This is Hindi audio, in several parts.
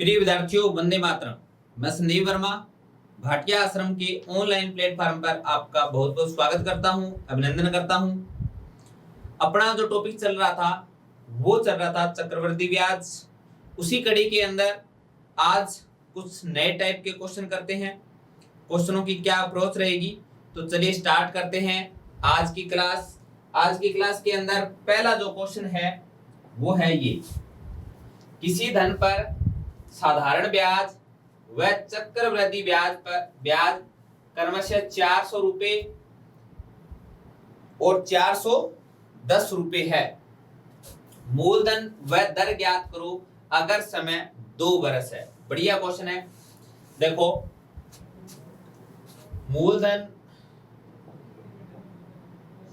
प्रिय विद्यार्थियों, वंदे मातरम। मैं संदीप वर्मा भाटिया आश्रम के ऑनलाइन प्लेटफॉर्म पर आपका बहुत बहुत स्वागत करता हूं, अभिनंदन करता हूं। अपना जो टॉपिक चल रहा था वो चल रहा था चक्रवृद्धि ब्याज। उसी कड़ी के अंदर आज कुछ नए टाइप के क्वेश्चन करते हैं। क्वेश्चनों की क्या अप्रोच रहेगी, तो चलिए स्टार्ट करते हैं आज की क्लास। आज की क्लास के अंदर पहला जो क्वेश्चन है वो है ये: किसी धन पर साधारण ब्याज व चक्रवृद्धि ब्याज क्रमशः 400 रुपए और 410 रुपए है। मूलधन व दर ज्ञात करो अगर समय 2 वर्ष है। बढ़िया क्वेश्चन है। देखो, मूलधन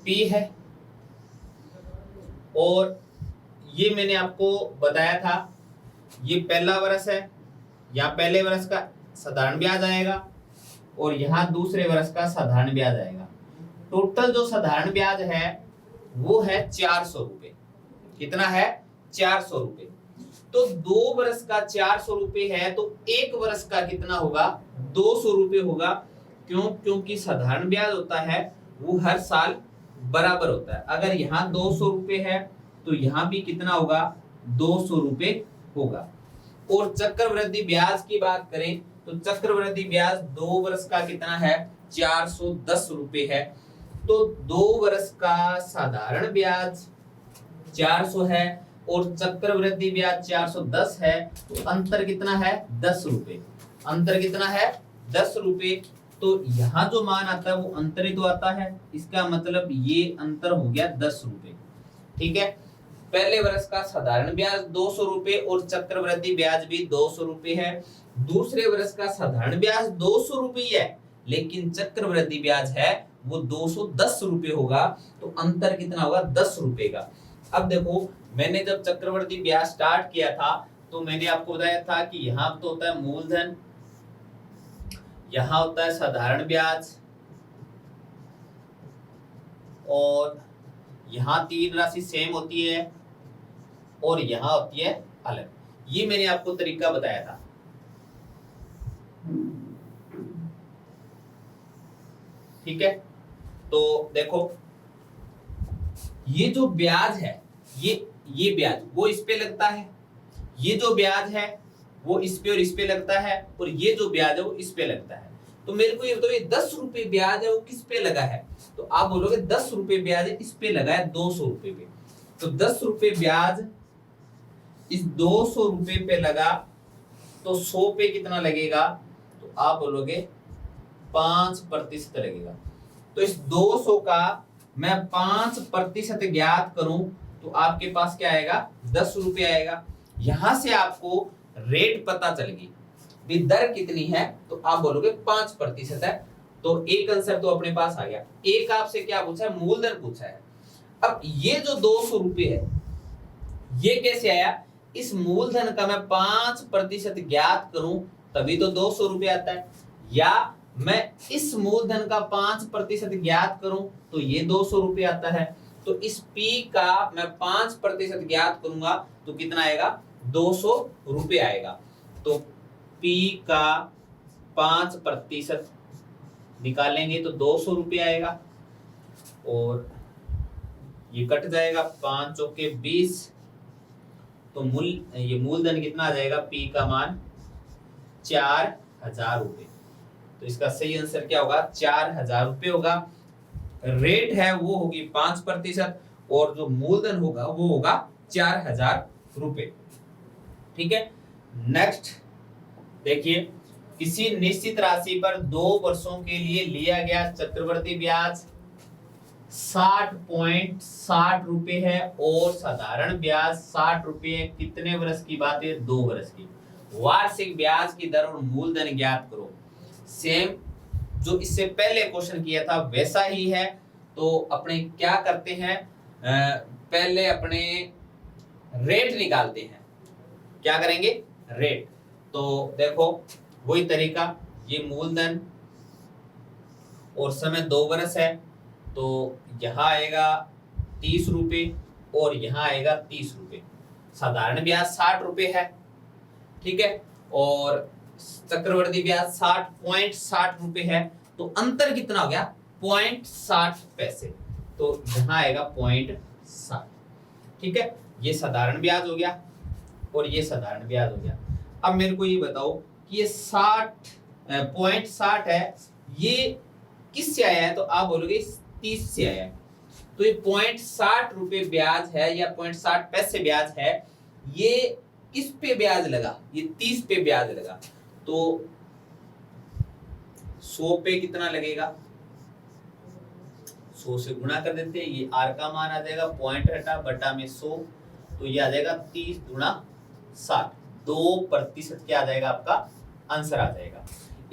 P है और ये मैंने आपको बताया था, ये पहला वर्ष है। यहाँ पहले वर्ष का साधारण ब्याज आएगा और यहाँ दूसरे वर्ष का साधारण ब्याज आएगा। टोटल जो साधारण ब्याज है वो है 400 रुपए। कितना है? 400 रुपए। तो 2 वर्ष का 400 रुपए है तो 1 वर्ष का कितना होगा? 200 रुपए होगा। क्यों? क्योंकि साधारण ब्याज होता है वो हर साल बराबर होता है। अगर यहाँ 200 रुपए है तो यहाँ भी कितना होगा? 200 रुपए होगा। और चक्रवृद्धि ब्याज की बात करें तो चक्रवृद्धि ब्याज 2 वर्ष का कितना है? 410 रुपए है। तो 2 वर्ष का साधारण ब्याज 400 है और चक्रवृद्धि ब्याज 410 है, तो अंतर कितना है? 10 रुपए। अंतर कितना है? 10 रुपए। तो यहाँ जो मान आता है वो अंतर ही तो आता है, इसका मतलब ये अंतर हो गया 10 रुपए। ठीक है। पहले वर्ष का साधारण ब्याज 200 रुपए और चक्रवृद्धि ब्याज भी 200 रुपए है। दूसरे वर्ष का साधारण ब्याज 200 रुपए है लेकिन चक्रवृद्धि ब्याज है वो 210 रुपए होगा। तो अंतर कितना होगा? 10 रुपए का। अब देखो, मैंने जब चक्रवृद्धि ब्याज स्टार्ट किया था तो मैंने आपको बताया था कि यहाँ तो होता है मूलधन, यहाँ होता है साधारण ब्याज और यहाँ 3 राशि सेम होती है और यहाँ होती है अलग। ये मैंने आपको तरीका बताया था। ठीक है। तो देखो, ये जो ब्याज है ये ब्याज वो इस पे लगता है, ये जो ब्याज है वो इस पे और इस पे लगता है, और ये जो ब्याज है वो इस पे लगता है। तो मेरे को ये बताओ, ये 10 रुपए ब्याज है वो किस पे लगा है? तो आप बोलोगे 10 रुपए ब्याज है, इस पे लगा है 200 रुपए पे। तो 10 रुपए ब्याज इस 200 रुपए पे लगा तो 100 पे कितना लगेगा? तो आप बोलोगे 5% लगेगा। तो इस 200 का मैं 5% ज्ञात करूं तो आपके पास क्या आएगा? 10 रुपए आएगा। यहां से आपको रेट पता चल गई, दर कितनी है, तो आप बोलोगे 5% है। तो एक आंसर तो अपने पास आ गया। एक आपसे क्या पूछा है? मूलधन पूछा है। अब ये जो 200 रुपए है ये कैसे आया? इस मूलधन का मैं 5% ज्ञात करूं तभी तो 200 रुपए आता है, या मैं इस मूलधन का 5% ज्ञात करूं तो ये 200 रुपए आता है। तो इस P का मैं 5% ज्ञात करूंगा तो कितना आएगा? 200 रुपए आएगा। तो P का 5% निकालेंगे तो 200 रुपए आएगा और ये कट जाएगा, 5 चौके 20। तो ये मूलधन कितना आ जाएगा? P का मान 4000 रुपए। तो इसका सही आंसर क्या होगा? 4000 रुपए होगा। रेट है वो होगी 5% और जो मूलधन होगा वो होगा 4000 रुपए। ठीक है। नेक्स्ट देखिए, किसी निश्चित राशि पर 2 वर्षों के लिए लिया गया चक्रवृद्धि ब्याज 60.60 रुपए है और साधारण ब्याज 60 रुपए है। कितने वर्ष की बात है? 2 वर्ष की। वार्षिक ब्याज की दर और मूलधन ज्ञात करो। सेम जो इससे पहले क्वेश्चन किया था वैसा ही है। तो अपने क्या करते हैं, पहले अपने रेट निकालते हैं। क्या करेंगे? रेट। तो देखो, वही तरीका, ये मूलधन और समय 2 वर्ष है तो यहाँ आएगा 30 रुपए और यहाँ आएगा 30 रुपए। साधारण ब्याज 60 रुपए है। ठीक है। और चक्रवर्ती ब्याज 60.60 रुपए है, तो अंतर कितना हो गया 0.60 पैसे, तो यहां आएगा 0.60। ठीक है, ये साधारण ब्याज हो गया और ये साधारण ब्याज हो गया। अब मेरे को ये बताओ कि ये 60.60 है, ये किससे आया है, तो आप बोलोगे 30 से आया है। तो ये 0.60 रुपए ब्याज है या 0.60 पैसे ब्याज है, ये किस पे ब्याज लगा, ये 30 पे ब्याज लगा, तो 100 पे कितना लगेगा, 100 से गुणा कर देते हैं, ये आर का मान आ जाएगा, पॉइंट हटा बटा में 100, तो ये आ जाएगा 30 गुणा 60, 2% क्या आ जाएगा, आपका आंसर आ जाएगा।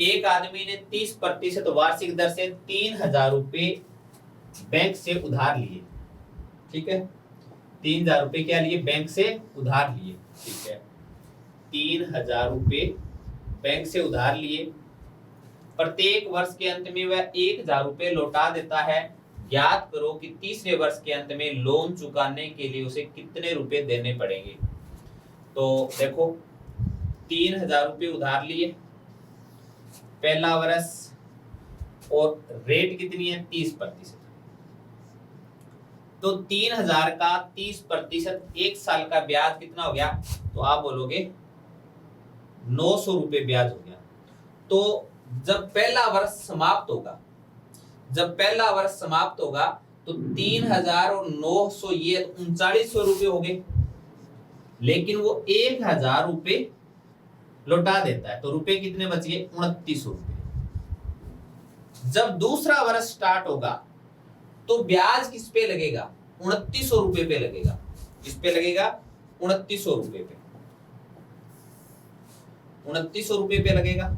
एक आदमी ने 30% वार्षिक दर से 3000 रुपए बैंक से उधार लिए। ठीक है, 3000 रुपए क्या लिए, बैंक से उधार लिए। ठीक है, 3000 रुपए बैंक से उधार लिए, प्रत्येक वर्ष के अंत में वह 1000 रुपए लौटा देता है। ज्ञात करो कि तीसरे वर्ष के अंत में लोन चुकाने के लिए उसे कितने रुपए देने पड़ेंगे। तो देखो 3000 रुपए उधार लिए, पहला वर्ष, और रेट कितनी है 30%, तो 3000 का 30% एक साल का ब्याज कितना हो गया, तो आप बोलोगे 900 रुपए ब्याज हो गया। तो जब पहला वर्ष समाप्त होगा, जब पहला वर्ष समाप्त होगा तो 3000 और 900 ये 3900 रुपए हो गए, लेकिन वो 1000 रुपए लौटा देता है, तो रुपए कितने बच गए 2900 रुपए। जब दूसरा वर्ष स्टार्ट होगा तो ब्याज किस पे लगेगा, 2900 रुपए पे लगेगा। किस पे लगेगा, 2900 रुपए पे, 2900 रुपए पे लगेगा,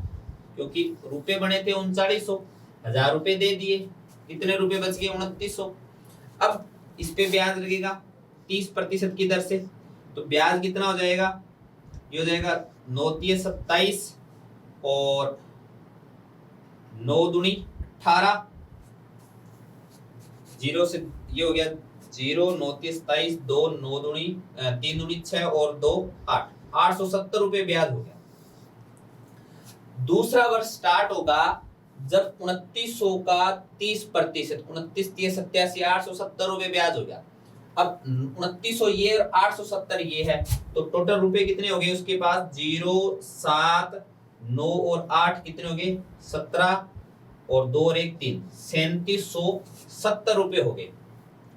क्योंकि रुपए बने थे 3900, 1000 रुपए दे दिए, कितने रुपए बच गए 2900। अब इस पे ब्याज लगेगा 30% की दर से, तो ब्याज कितना हो जाएगा, ये हो जाएगा 9 × 27 और 9 दूनी 18, 0 से ये हो गया 0, 9 × 27, 2 9 दूनी 3 दूनी 6 और 2 8, 870 रुपए ब्याज हो गया। दूसरा वर्ष स्टार्ट होगा जब 2900 का 30%, 29 × 87, 870 रुपए ब्याज हो गया। अब 2900 ये और 870 ये है, तो टोटल रुपए कितने हो गए उसके पास, 0 7 9 और 8 कितने हो गए 17 और 2 और 1 3, 3770 रुपए हो गए।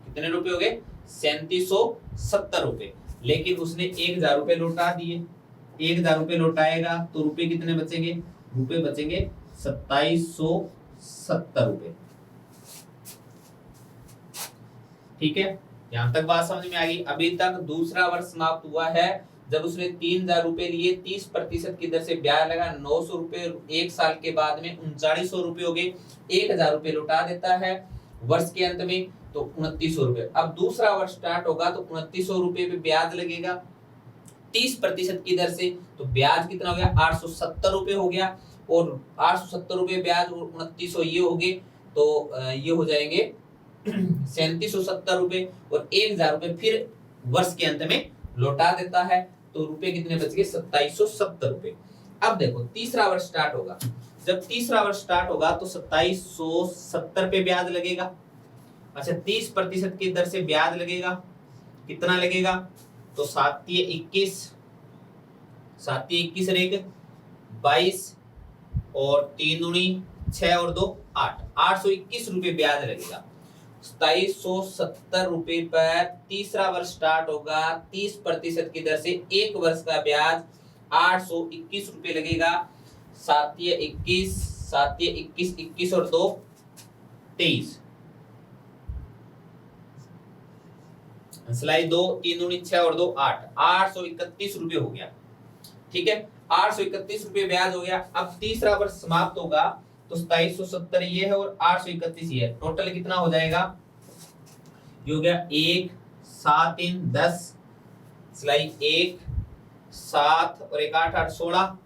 कितने रुपए हो गए 3770 रुपए, लेकिन उसने 1000 रुपए लौटा दिए। 1000 रुपए लौटाएगा तो रुपए कितने बचेंगे, रुपए बचेंगे 2770 रुपए। ठीक है, यहां तक बात समझ में आ गई। अभी तक दूसरा वर्ष समाप्त हुआ है जब उसने 3000 रुपए लिए, 30% की दर से ब्याज लगा, 900 रुपए एक साल के बाद में 3900 रुपए हो गए, 1000 रुपए लौटा देता है वर्ष के अंत में, तो 2900 रुपए। अब दूसरा वर्ष स्टार्ट होगा तो 2900 रुपए पे ब्याज लगेगा 30% की दर से, तो ब्याज कितना हो गया 870 रुपए हो गया, और 870 रुपए ब्याज और 2900 ये हो गए, तो ये हो जाएंगे 3770 रुपए, और 1000 रुपए फिर वर्ष के अंत में लौटा देता है, तो रुपए कितने बच गए 2770 रुपए। अब देखो तीसरा वर्ष स्टार्ट होगा, जब तीसरा वर्ष स्टार्ट होगा तो 2770 पे ब्याज लगेगा। अच्छा, 30% की दर से ब्याज लगेगा, कितना लगेगा, तो 7 × 21, 7 × 21 रहेगा 22 और 3 दूनी 6 और 2 8, 821 रुपए ब्याज लगेगा। 2770 रुपए पर तीसरा वर्ष स्टार्ट होगा, 30% की दर से एक वर्ष का ब्याज 821 रुपए लगेगा। 7 × 21, 7 × 21, 21 और 2 23, सिलाई 2 3 दूनी 6 और 2 8, 831 रुपए हो गया। ठीक है, 831 रुपए ब्याज हो गया। अब तीसरा वर्ष समाप्त होगा तो 2770 ये है और 831 ये है, टोटल कितना हो जाएगा, ये हो गया 1 7 3 10, सिलाई 1 7 और 1 8 8 16,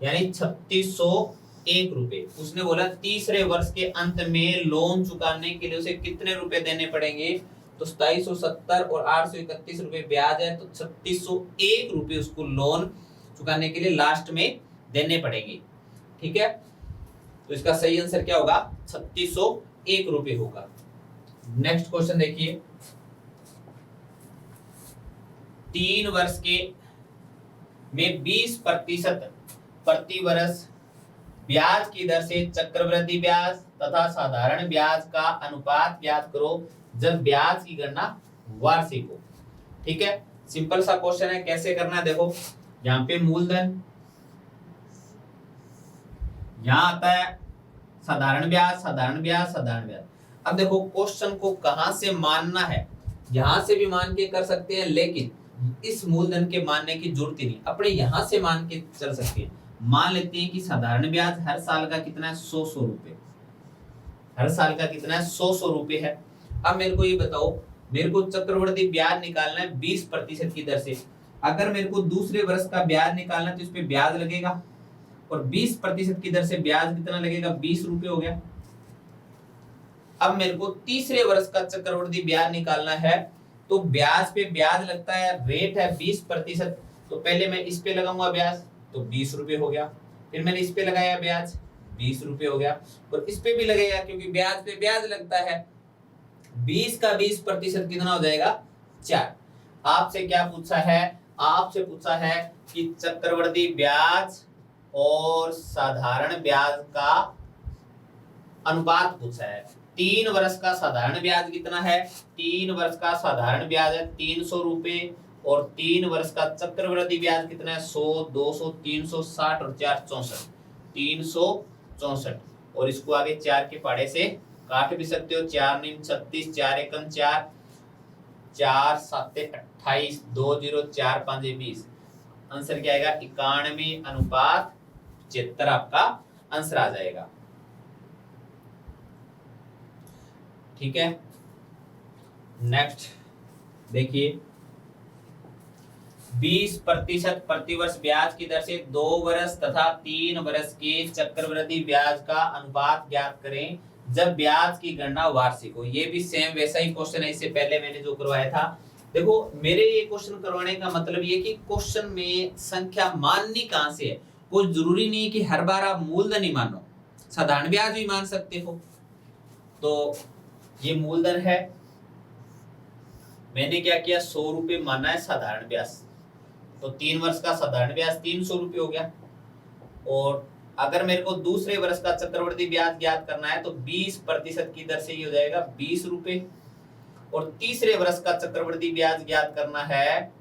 यानी 3601 रुपए। उसने बोला तीसरे वर्ष के अंत में लोन चुकाने के लिए उसे कितने रुपए देने पड़ेंगे, तो 2770 और 831 रुपए ब्याज है, तो 3601 रुपए उसको लोन चुकाने के लिए लास्ट में देने पड़ेंगे। ठीक है, तो इसका सही आंसर क्या होगा? 3601 रुपए होगा। नेक्स्ट क्वेश्चन देखिए, 3 वर्ष के में 20% प्रति वर्ष ब्याज की दर से चक्रवृद्धि ब्याज तथा साधारण ब्याज का अनुपात ज्ञात करो जब ब्याज की गणना वार्षिक हो। ठीक है, सिंपल सा क्वेश्चन है, कैसे करना है देखो, यहाँ पे मूलधन, यहाँ आता है साधारण ब्याज, साधारण ब्याज, साधारण ब्याज। अब देखो क्वेश्चन को कहां से मानना है, यहां से भी मान के कर सकते हैं, लेकिन इस मूलधन के मानने की जरूरत ही नहीं, अपने यहां से मान के चल सकते हैं। मान लेते हैं कि साधारण ब्याज हर साल का कितना है? 100 रुपए, हर साल का कितना है? 100 रुपए है। अब मेरे को ये बताओ, मेरे को चक्रवृद्धि ब्याज निकालना है 20% की दर से। अगर मेरे को दूसरे वर्ष का ब्याज निकालना है तो इस पे ब्याज लगेगा, और 20% की दर से ब्याज कितना लगेगा? 20 रुपए हो गया। अब मेरे को तीसरे वर्ष का चक्रवृद्धि ब्याज निकालना है, तो ब्याज पे ब्याज लगता है, रेट है 20%, तो पहले मैं इस पे लगाऊंगा ब्याज, तो 20 रुपए हो गया। फिर मैंने इस पे लगाया ब्याज, 20 रुपए हो गया, और इस पे भी लगेगा क्योंकि ब्याज पे ब्याज लगता है। 20 का 20% कितना हो जाएगा? 4। आपसे क्या पूछा है? आपसे पूछा है कि चक्रवृद्धि ब्याज और साधारण ब्याज का अनुपात पूछा है। 3 वर्ष का साधारण ब्याज कितना है? 3 वर्ष का साधारण ब्याज है 300 रुपए, और 3 वर्ष का चक्रवृद्धि ब्याज कितना है? 100, 200, 360 और 4 64, 364। और इसको आगे 4 के पहाड़े से काट भी सकते हो, 4 9 36, 4 एकम 4, 4 7 28, 2 0 4 5 20। आंसर क्या आएगा? 91:75 आपका आंसर आ जाएगा। ठीक है, नेक्स्ट देखिए, 20% प्रतिवर्ष ब्याज की दर से 2 वर्ष तथा 3 वर्ष के चक्रवृद्धि ब्याज का अनुपात ज्ञात करें जब ब्याज की गणना वार्षिक हो। ये भी सेम वैसा ही क्वेश्चन है, इससे पहले मैंने जो करवाया था। देखो मेरे ये क्वेश्चन करवाने का मतलब ये कि क्वेश्चन में संख्या माननी कहां से है। कोई जरूरी नहीं कि हर बार आप मूलधन ही मानो, साधारण ब्याज भी मान सकते हो। तो ये मूलधन है, मैंने क्या किया? 100 रुपए माना है साधारण ब्याज, तो 3 वर्ष का साधारण ब्याज 300 रुपए हो गया। और अगर मेरे को दूसरे वर्ष का चक्रवृद्धि ब्याज ज्ञात करना है तो 20% की दर से ये हो जाएगा 20 रुपए, और तीसरे वर्ष का चक्रवृद्धि ब्याज ज्ञात करना है,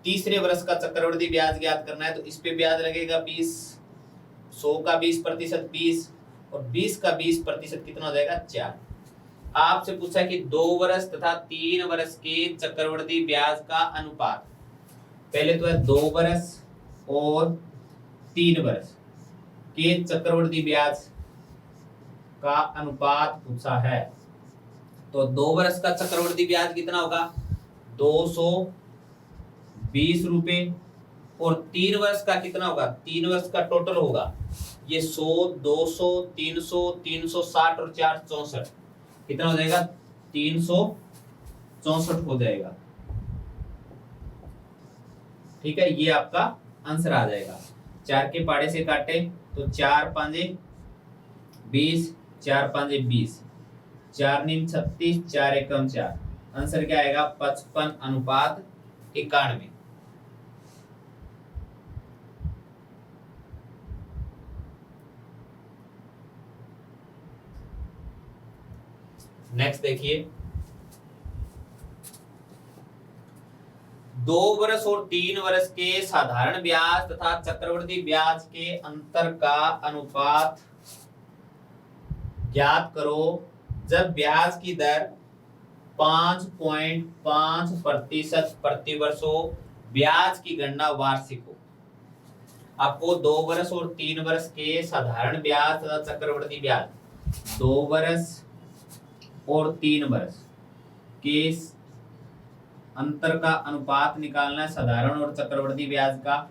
तीसरे वर्ष का चक्रवृद्धि ब्याज ज्ञात करना है तो इस पे ब्याज लगेगा 20, 100 का 20% 20, और 20 का 20% कितना हो जाएगा? 4। आपसे पूछा कि 2 वर्ष तथा 3 वर्ष के चक्रवृद्धि ब्याज का अनुपात। पहले तो है 2 वर्ष और 3 वर्ष के चक्रवृद्धि ब्याज का अनुपात पूछा है। तो 2 वर्ष का चक्रवृद्धि ब्याज कितना होगा? 220 रुपए, और 3 वर्ष का कितना होगा? 3 वर्ष का टोटल होगा ये 100, 200, 300, 360 और 4 64, कितना हो जाएगा? 364 हो जाएगा। ठीक है, ये आपका आंसर आ जाएगा। 4 के पाड़े से काटे तो 4 5 20, 4 5 20, 4 9 36, 4 एकम 4। आंसर क्या आएगा? 55:91। नेक्स्ट देखिए, 2 वर्ष और 3 वर्ष के साधारण ब्याज तथा चक्रवृद्धि ब्याज के अंतर का अनुपात ज्ञात करो जब ब्याज की दर 5.5% प्रति वर्ष हो, ब्याज की गणना वार्षिक हो। आपको 2 वर्ष और 3 वर्ष के साधारण ब्याज तथा चक्रवृद्धि ब्याज, 2 वर्ष और 3 वर्ष के अंतर का अनुपात निकालना है साधारण और चक्रवृद्धि ब्याज का।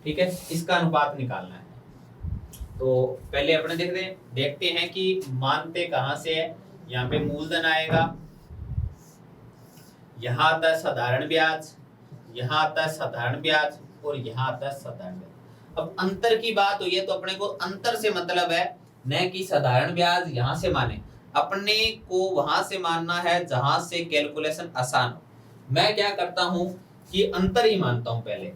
ठीक है, इसका अनुपात निकालना है। तो पहले अपने देखते हैं कि मानते कहां से है। यहाँ पे मूलधन आएगा, यहाँ आता है साधारण ब्याज, यहाँ आता है साधारण ब्याज और यहाँ आता है साधारण ब्याज। अब अंतर की बात हुई है तो अपने को अंतर से मतलब है न कि साधारण ब्याज यहाँ से माने, अपने को वहां से मानना है जहां से कैलकुलेशन आसान हो। मैं क्या करता हूं कि अंतर ही मानता हूं पहले,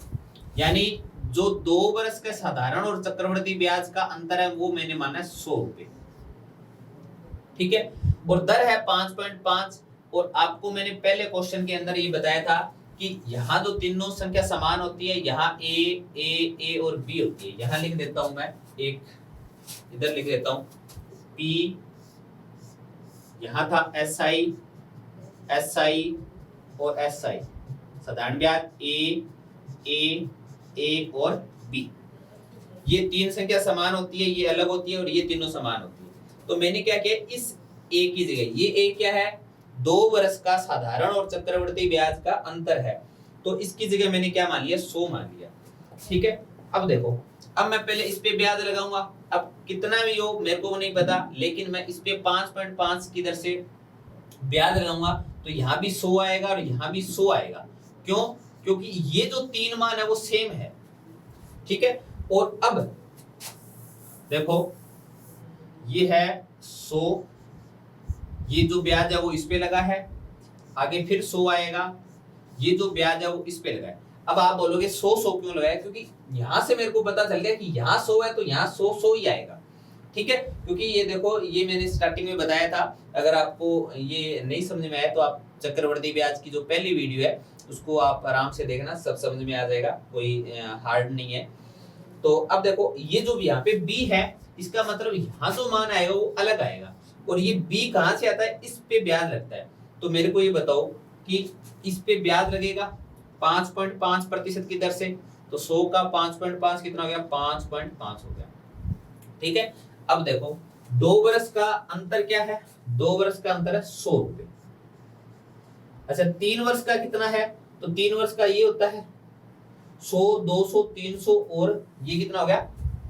यानी जो 2 वर्ष के साधारण और चक्रवृद्धि ब्याज का अंतर है वो मैंने माना है 100 रुपए, ठीक है, और दर है 5.5। और आपको मैंने पहले क्वेश्चन के अंदर ये बताया था कि यहाँ जो तीनों संख्या समान होती है, यहाँ ए और बी होती है। यहाँ लिख देता हूं मैं, एक इधर लिख देता हूं पी, यहाँ था एसआई और एसआई, साधारण ब्याज ए और बी। ये तीन संख्या समान होती है, ये अलग होती है और ये तीनों समान होती है। तो मैंने क्या किया, इस ए की जगह, ये ए क्या है, 2 वर्ष का साधारण और चक्रवृद्धि ब्याज का अंतर है, तो इसकी जगह मैंने क्या मान लिया, 100 मान लिया, ठीक है। अब देखो, अब मैं पहले इस पे ब्याज लगाऊंगा, अब कितना भी हो मेरे को नहीं पता, लेकिन मैं इस पे 5.5 की दर से ब्याज लगाऊंगा तो यहाँ भी 100 आएगा और यहाँ भी 100 आएगा। क्यों? क्योंकि ये जो 3 मान है वो सेम है, ठीक है। और अब देखो, ये है 100, ये जो ब्याज है वो इस पे लगा है, आगे फिर 100 आएगा, ये जो ब्याज है वो इस पे लगा है। अब आप बोलोगे 100 क्यों लगाया, क्योंकि यहां से मेरे को पता चल गया कि यहाँ 100 है तो यहाँ 100 ही आएगा, ठीक है। क्योंकि ये देखो, ये मैंने स्टार्टिंग में बताया था, अगर आपको ये नहीं समझ में आया तो आप चक्रवृद्धि ब्याज की जो पहली वीडियो है उसको आप आराम से देखना, सब समझ में आ जाएगा, कोई हार्ड नहीं है। तो अब देखो, ये जो यहाँ पे बी है, इसका मतलब यहाँ जो मान आएगा वो अलग आएगा, और ये बी कहाँ से आता है, इस पे ब्याज लगता है। तो मेरे को ये बताओ कि इस पे ब्याज लगेगा 5.5% की दर से, तो 100 का 5.5 कितना हो गया, 5.5 हो गया, ठीक है। अब देखो, 2 वर्ष का अंतर क्या है, 2 वर्ष का अंतर है 100 रुपए। अच्छा, 3 वर्ष का कितना है, तो 3 वर्ष का ये होता है 100, 200, 300 और ये कितना हो गया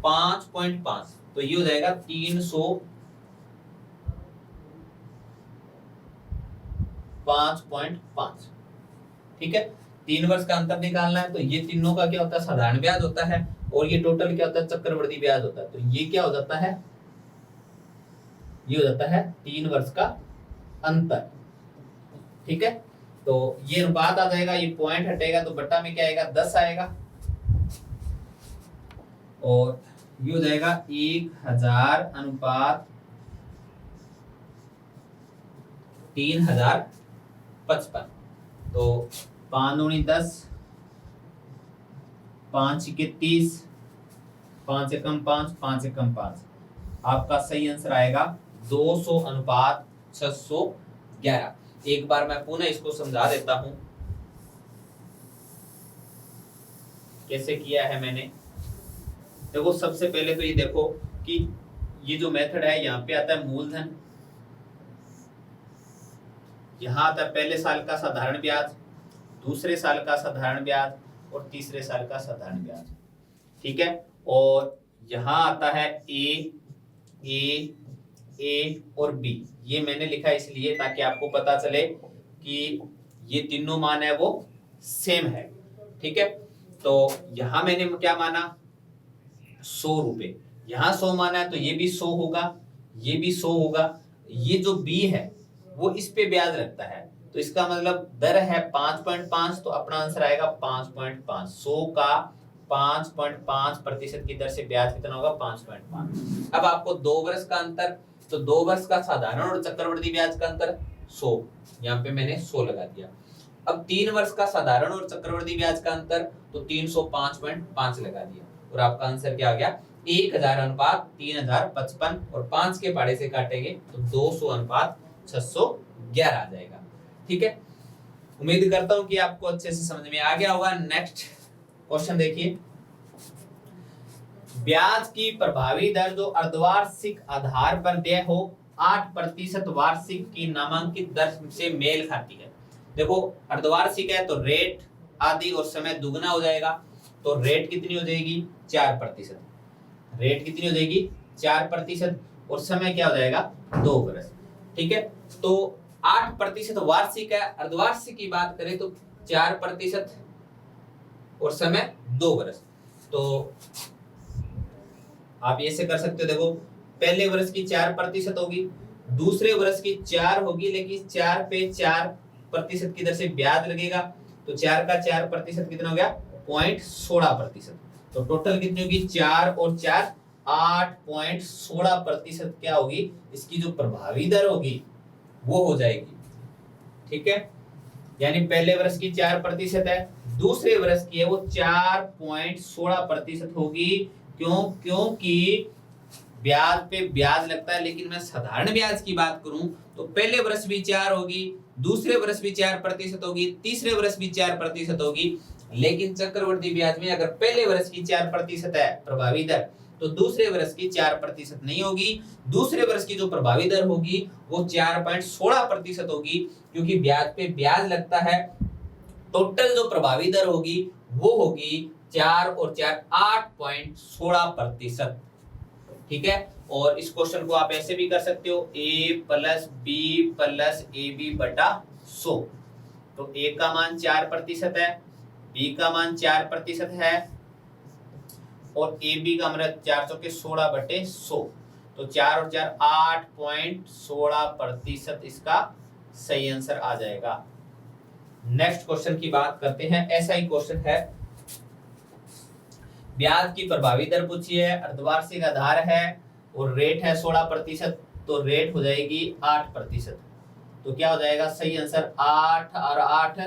5.5, तो ये हो जाएगा 305.5, ठीक है। 3 वर्ष का अंतर निकालना है, तो ये तीनों का क्या होता है, साधारण ब्याज होता है, और ये टोटल क्या होता है, चक्रवृद्धि ब्याज होता है। तो ये क्या हो जाता है, ये हो जाता है 3 वर्ष का अंतर, ठीक है। तो ये अनुपात आ जाएगा, ये पॉइंट हटेगा तो बट्टा में क्या आएगा, 10 आएगा, और ये हो जाएगा 1000 अनुपात 3055। तो 5 दूनी 10, 5 के 30, 5 एकम 5, 5 एकम 5, आपका सही आंसर आएगा 200 अनुपात 611। एक बार मैं पुनः इसको समझा देता हूं कैसे किया है मैंने। देखो, सबसे पहले तो ये देखो कि ये जो मेथड है, यहाँ पे आता है मूलधन, यहाँ आता है पहले साल का साधारण ब्याज, दूसरे साल का साधारण ब्याज और तीसरे साल का साधारण ब्याज, ठीक है। और यहाँ आता है ए और बी, ये मैंने लिखा इसलिए ताकि आपको पता चले कि ये तीनों मान है वो सेम है, ठीक है। तो यहाँ मैंने क्या माना, 100 रुपए, यहाँ 100 माना है तो ये भी 100 होगा, ये भी 100 होगा, ये जो बी है वो इस पे ब्याज लगता है, तो इसका मतलब दर है 5.5, तो अपना आंसर आएगा 5.5। 100 का 5.5% की दर से ब्याज कितना होगा, 5.5। अब आपको 2 वर्ष का अंतर, तो 2 वर्ष का साधारण और चक्रवृद्धि ब्याज का अंतर 100, यहाँ पे मैंने 100 लगा दिया। अब 3 वर्ष का साधारण और चक्रवृद्धि ब्याज का अंतर, तो 305.5 लगा दिया, और आपका आंसर क्या आ गया, 1000 अनुपात 3055, और 5 के पहाड़े से काटेंगे तो 200 अनुपात 611 आ जाएगा, ठीक है। उम्मीद करता हूं कि आपको अच्छे से समझ में आ गया होगा। नेक्स्ट क्वेश्चन देखिए, ब्याज की प्रभावी दर जो अर्धवार्षिक आधार पर देय हो 8% वार्षिक की नामांकित दर से मेल खाती है। देखो, अर्धवार्षिक है तो रेट आदि और समय दुगना हो जाएगा, तो रेट कितनी हो जाएगी, 4%, रेट कितनी हो जाएगी 4%, और समय क्या हो जाएगा 2 वर्ष, ठीक है। तो 8% वार्षिक है, अर्धवार्षिक की बात करें तो 4% और समय 2 वर्ष। तो आप ऐसे कर सकते हो, देखो पहले वर्ष की 4% होगी, दूसरे वर्ष की 4 होगी, लेकिन 4 पे 4% की दर से ब्याज लगेगा, तो 4 का 4% कितना हो गया 0.16%। तो टोटल कितनी होगी 4 और 4 8.16% क्या होगी, इसकी जो प्रभावी दर होगी वो हो जाएगी। ठीक है, यानी पहले वर्ष की 4% है, दूसरे वर्ष की है वो 4.16% होगी। क्यों? क्योंकि ब्याज पे ब्याज लगता है, लेकिन मैं साधारण ब्याज की बात करूं तो पहले वर्ष भी 4 होगी, दूसरे वर्ष भी 4% होगी, तीसरे वर्ष भी 4% होगी। लेकिन चक्रवर्ती ब्याज में अगर पहले वर्ष की 4% है प्रभावी दर, तो दूसरे वर्ष की 4% नहीं होगी। दूसरे वर्ष की जो प्रभावी दर होगी वो 4.16% होगी, क्योंकि ब्याज पे ब्याज लगता है। टोटल जो प्रभावी दर होगी वो होगी 4 और 4 8.16%। ठीक है, और इस क्वेश्चन को आप ऐसे भी कर सकते हो, a plus B plus A B बटा 100। तो a का मान 4% है, b का मान 4% है, और ए बी का मान 416/100। तो 4 और 4 8.16% इसका सही आंसर आ जाएगा। नेक्स्ट क्वेश्चन की बात करते हैं, ऐसा ही क्वेश्चन है, ब्याज की प्रभावी दर पूछी है, अर्धवार्षिक आधार है और रेट है 16%, तो रेट हो जाएगी 8%। तो क्या हो जाएगा सही आंसर 8 और 8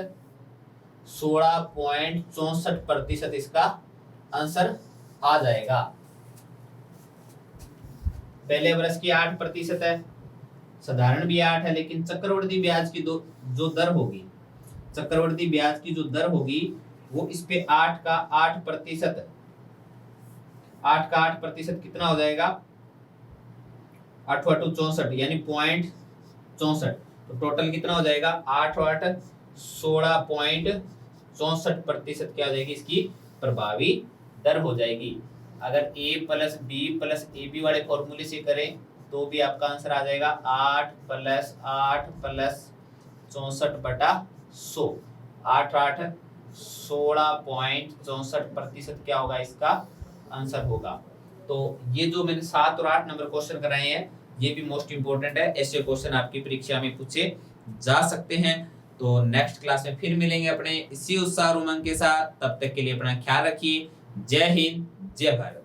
16.64% इसका आंसर आ जाएगा। पहले वर्ष की 8% है, साधारण भी 8 है, लेकिन चक्रवर्ती ब्याज की जो दर होगी, चक्रवर्ती ब्याज की जो दर होगी वो इस पे 8 का 8% कितना हो जाएगा 8 8 64, यानी 0.64। तो टोटल कितना हो जाएगा 8 8 16.64% क्या हो जाएगी इसकी प्रभावी दर हो जाएगी। अगर a plus B plus A B वाले फॉर्मूले से करें तो भी आपका आंसर आ जाएगा 8 प्लस 8 प्लस 64/100। 8 8 16.64% क्या होगा इसका आंसर होगा। तो ये जो मैंने 7 और 8 नंबर क्वेश्चन कराए हैं ये भी मोस्ट इंपोर्टेंट है, ऐसे क्वेश्चन आपकी परीक्षा में पूछे जा सकते हैं। तो नेक्स्ट क्लास में फिर मिलेंगे अपने इसी उत्साह और उमंग के साथ, तब तक के लिए अपना ख्याल रखिए। जय हिंद, जय भारत।